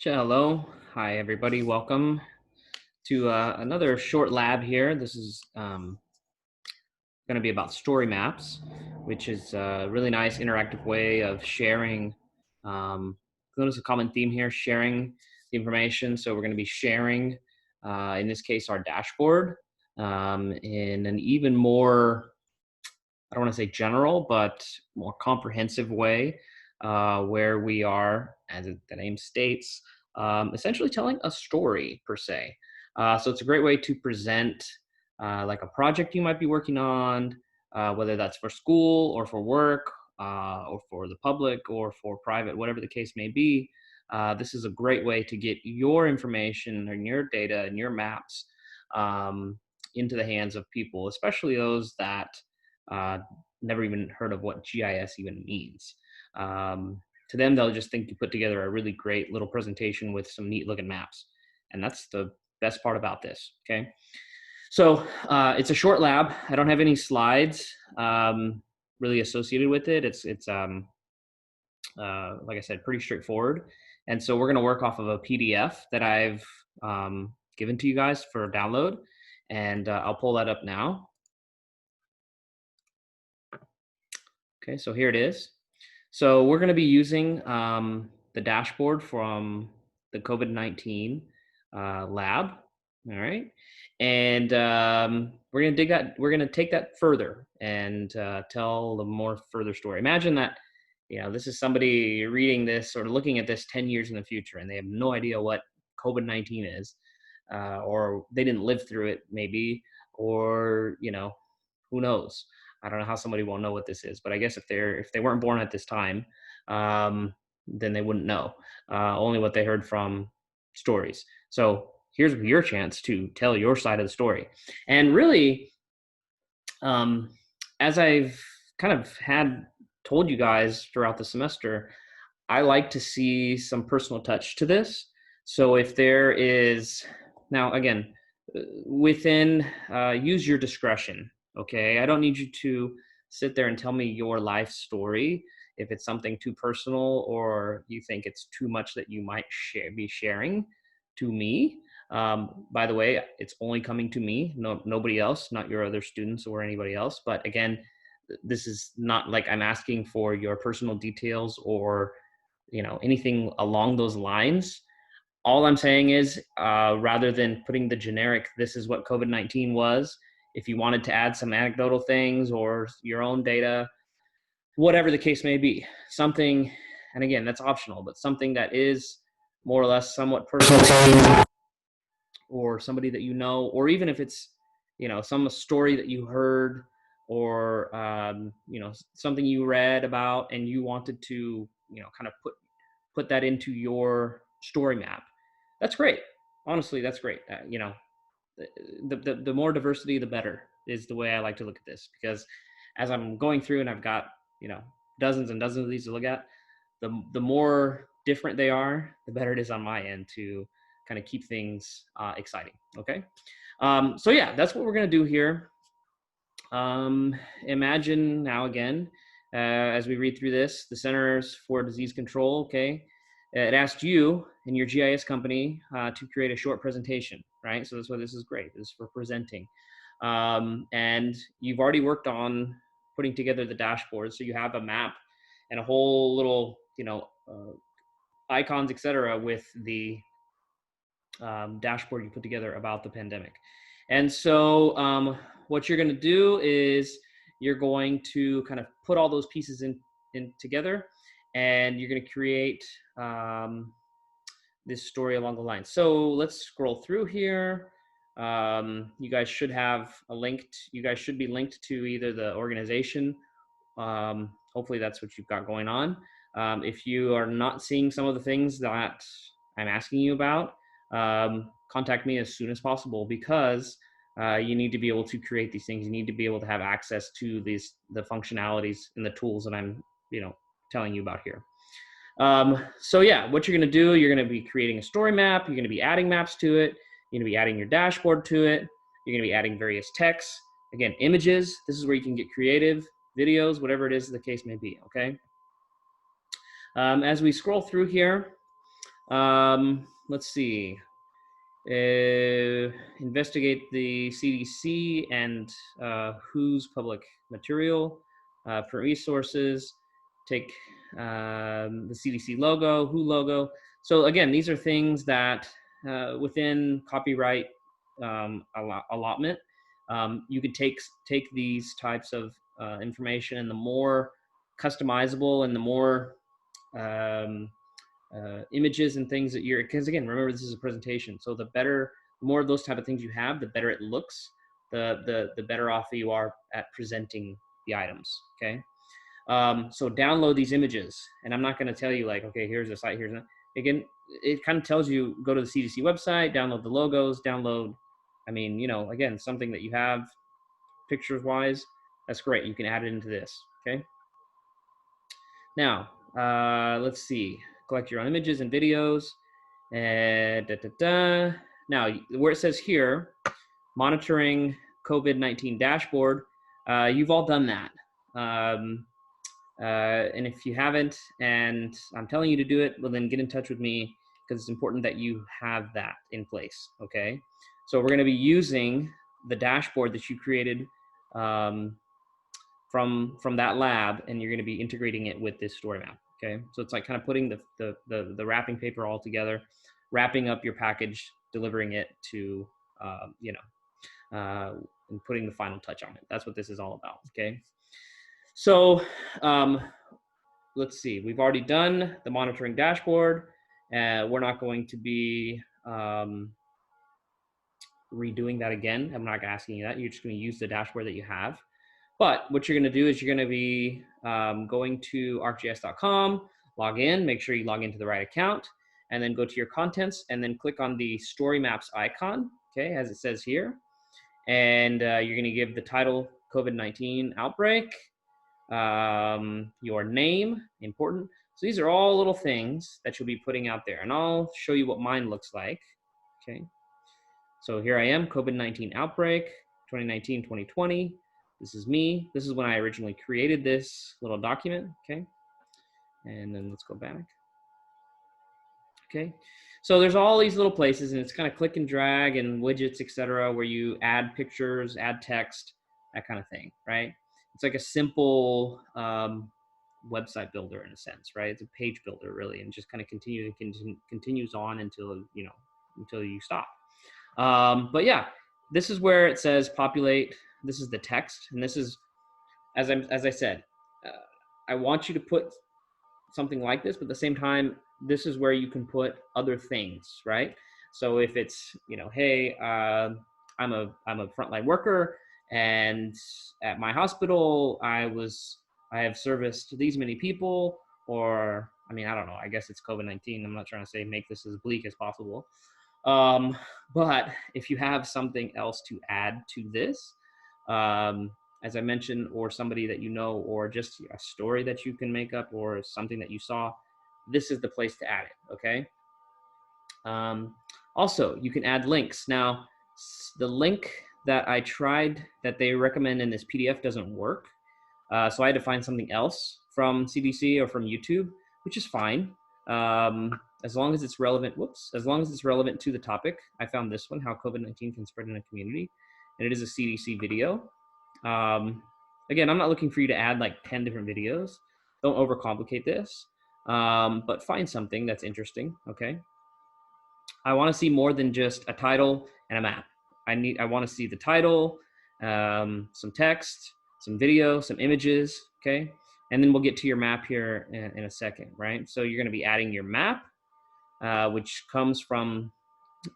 Hello. Hi, everybody. Welcome to another short lab here. This is going to be about story maps, which is a really nice interactive way of sharing. Notice a common theme here, sharing the information. So we're going to be sharing, in this case, our dashboard in an even more, I don't want to say general, but more comprehensive way where we are, as the name states, essentially telling a story per se. So it's a great way to present like a project you might be working on, whether that's for school or for work or for the public or for private, whatever the case may be. This is a great way to get your information and your data and your maps into the hands of people, especially those that uh, never even heard of what GIS even means. To them, they'll just think you put together a really great little presentation with some neat looking maps. And that's the best part about this, okay? So it's a short lab. I don't have any slides really associated with it. It's like I said, pretty straightforward. And so we're gonna work off of a PDF that I've given to you guys for download. And I'll pull that up now. Okay, so here it is. So we're going to be using the dashboard from the COVID-19 lab. All right, and we're going to dig that. We're going to take that further and tell the more further story. Imagine that, this is somebody reading this or looking at this 10 years in the future, and they have no idea what COVID-19 is, or they didn't live through it, maybe, or who knows. I don't know how somebody won't know what this is, but I guess if they weren't born at this time, then they wouldn't know. Only what they heard from stories. So here's your chance to tell your side of the story. And really, as I've kind of told you guys throughout the semester, I like to see some personal touch to this. So if there is, now again, within, use your discretion. Okay, I don't need you to sit there and tell me your life story if it's something too personal or you think it's too much that you might be sharing to me. By the way, it's only coming to me, nobody else, not your other students or anybody else. But again, this is not like I'm asking for your personal details or anything along those lines. All I'm saying is, rather than putting the generic, this is what COVID-19 was, if you wanted to add some anecdotal things or your own data, whatever the case may be, something, and again, that's optional, but something that is more or less somewhat personal, or somebody that or even if it's, some story that you heard or, something you read about and you wanted to, kind of put that into your story map. That's great. Honestly, that's great. The more diversity, the better is the way I like to look at this, because as I'm going through and I've got, dozens and dozens of these to look at, the more different they are, the better it is on my end to kind of keep things exciting. Okay. So yeah, that's what we're going to do here. Imagine now again, as we read through this, the Centers for Disease Control, okay, it asked you and your GIS company to create a short presentation, right? So that's why this is great. This is for presenting. And you've already worked on putting together the dashboard. So you have a map and a whole little, icons, etc., with the dashboard you put together about the pandemic. And so what you're going to do is you're going to kind of put all those pieces in together, and you're going to create this story along the line. So let's scroll through here. You guys should have you guys should be linked to either the organization. Hopefully that's what you've got going on. If you are not seeing some of the things that I'm asking you about, contact me as soon as possible, because you need to be able to create these things. You need to be able to have access to the functionalities and the tools that I'm, telling you about here. So yeah, what you're going to do, you're going to be creating a story map. You're going to be adding maps to it. You're going to be adding your dashboard to it. You're going to be adding various texts. Again, images. This is where you can get creative, videos, whatever it is the case may be. Okay. As we scroll through here, Let's see. Investigate the CDC and WHO's public material for resources. Take the CDC logo, WHO logo. So again, these are things that within copyright allotment, you could take these types of information, and the more customizable and the more images and things that you're, because again, remember, this is a presentation, so the more of those type of things you have, the better it looks, the better off you are at presenting the items. Okay. So download these images, and I'm not going to tell you like, okay, here's a site, here's a, again, it kind of tells you, go to the CDC website, download the logos, download, I mean, you know, again, something that you have pictures wise, that's great. You can add it into this. Okay. Now, let's see, collect your own images and videos. Now, where it says here, monitoring COVID-19 dashboard, you've all done that. And if you haven't, and I'm telling you to do it, well, then get in touch with me, because it's important that you have that in place. Okay. So we're going to be using the dashboard that you created from that lab, and you're going to be integrating it with this story map. Okay. So it's like kind of putting the wrapping paper all together, wrapping up your package, delivering it to, and putting the final touch on it. That's what this is all about. Okay. So let's see, we've already done the monitoring dashboard. We're not going to be redoing that again. I'm not asking you that. You're just going to use the dashboard that you have. But what you're going to do is you're going to be going to arcgis.com, log in, make sure you log into the right account, and then go to your contents, and then click on the story maps icon, okay, as it says here. And you're going to give the title COVID-19 outbreak, your name, important. So these are all little things that you'll be putting out there, and I'll show you what mine looks like. Okay. So here I am, COVID-19 outbreak, 2019-2020. This is me. This is when I originally created this little document. Okay. And then let's go back. Okay. So there's all these little places, and it's kind of click and drag and widgets, etc., where you add pictures, add text, that kind of thing, right? It's like a simple website builder in a sense, right? It's a page builder really, and just kind of continues on until you stop. But yeah, this is where it says populate. This is the text, and this is, as I said, I want you to put something like this, but at the same time, this is where you can put other things, right? So if it's, hey, I'm a frontline worker, and at my hospital, I have serviced these many people, or I mean, I don't know. I guess it's COVID-19. I'm not trying to say make this as bleak as possible. But if you have something else to add to this, as I mentioned, or somebody that you know, or just a story that you can make up, or something that you saw, this is the place to add it, okay? Also, you can add links. Now, the link that I tried that they recommend in this PDF doesn't work. So I had to find something else from CDC or from YouTube, which is fine. As long as it's relevant, as long as it's relevant to the topic. I found this one, how COVID-19 can spread in a community, and it is a CDC video. Again, I'm not looking for you to add like 10 different videos. Don't overcomplicate this, but find something that's interesting, okay? I want to see more than just a title and a map. I want to see the title, some text, some video, some images, okay? And then we'll get to your map here in a second, right? So you're going to be adding your map, which comes from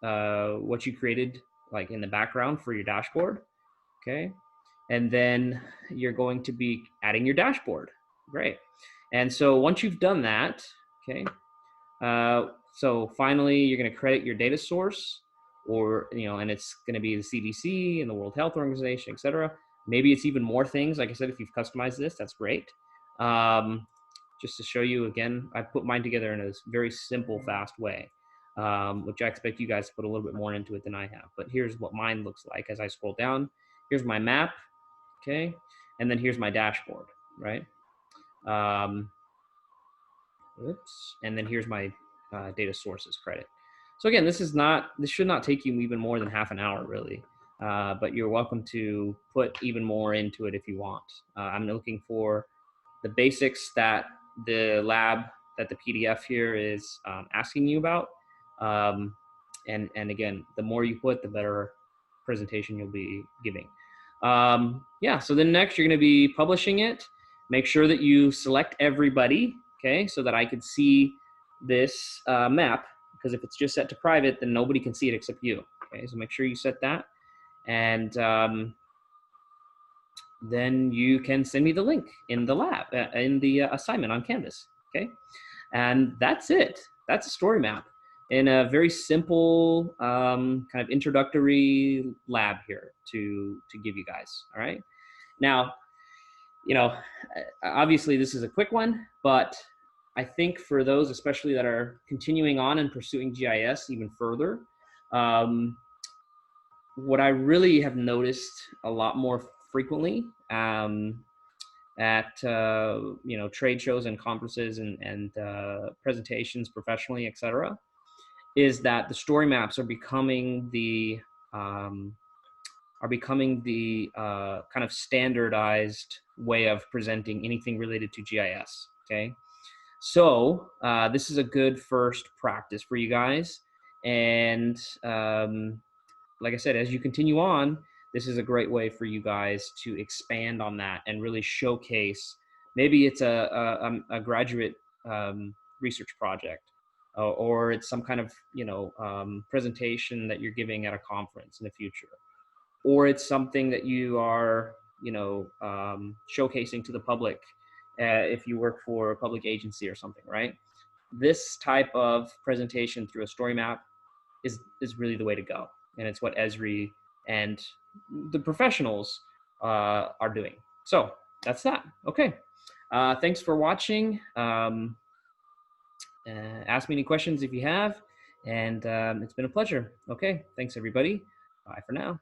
what you created like in the background for your dashboard, okay? And then you're going to be adding your dashboard. Great. And so once you've done that, okay, so finally you're going to credit your data source, or, and it's going to be the CDC and the World Health Organization, et cetera. Maybe it's even more things. Like I said, if you've customized this, that's great. Just to show you again, I put mine together in a very simple, fast way, which I expect you guys to put a little bit more into it than I have. But here's what mine looks like as I scroll down. Here's my map, okay? And then here's my dashboard, right? Oops. And then here's my data sources credit. So again, this should not take you even more than half an hour really, but you're welcome to put even more into it if you want. I'm looking for the basics that the lab, that the PDF here is asking you about. And again, the more you put, the better presentation you'll be giving. Yeah, so then next you're gonna be publishing it. Make sure that you select everybody, okay, so that I can see this map, because if it's just set to private, then nobody can see it except you, okay? So make sure you set that. And then you can send me the link in the lab, in the assignment on Canvas, okay? And that's it. That's a story map in a very simple kind of introductory lab here to give you guys, all right? Now, you know, obviously this is a quick one, but I think for those especially that are continuing on and pursuing GIS even further, what I really have noticed a lot more frequently at trade shows and conferences and presentations professionally, etc., is that the story maps are becoming the kind of standardized way of presenting anything related to GIS. Okay, so this is a good first practice for you guys, and like I said, as you continue on, this is a great way for you guys to expand on that and really showcase. Maybe it's a graduate research project, or it's some kind of presentation that you're giving at a conference in the future, or it's something that you are showcasing to the public if you work for a public agency or something, right? This type of presentation through a story map is really the way to go, and it's what Esri and the professionals are doing. So that's that. Okay, thanks for watching. Ask me any questions if you have, and it's been a pleasure. Okay, thanks everybody. Bye for now.